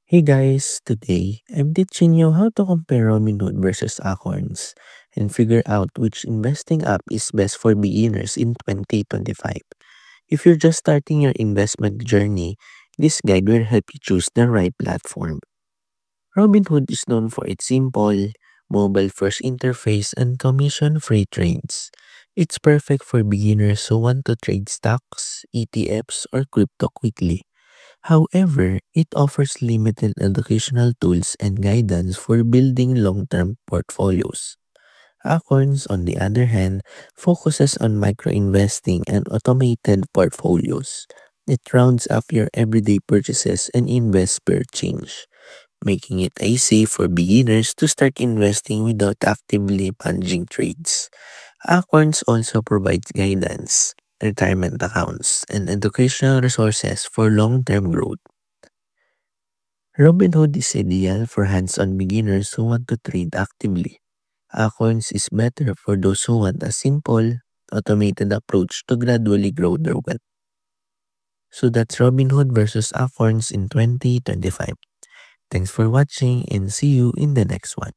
Hey guys, today I'm teaching you how to compare Robinhood versus Acorns and figure out which investing app is best for beginners in 2025. If you're just starting your investment journey, this guide will help you choose the right platform. Robinhood is known for its simple, mobile-first interface and commission-free trades. It's perfect for beginners who want to trade stocks, ETFs, or crypto quickly. However, it offers limited educational tools and guidance for building long-term portfolios. Acorns, on the other hand, focuses on micro-investing and automated portfolios. It rounds up your everyday purchases and invests per change, making it easy for beginners to start investing without actively managing trades. Acorns also provides guidance, retirement accounts, and educational resources for long-term growth. Robinhood is ideal for hands-on beginners who want to trade actively. Acorns is better for those who want a simple, automated approach to gradually grow their wealth. So that's Robinhood versus Acorns in 2025. Thanks for watching and see you in the next one.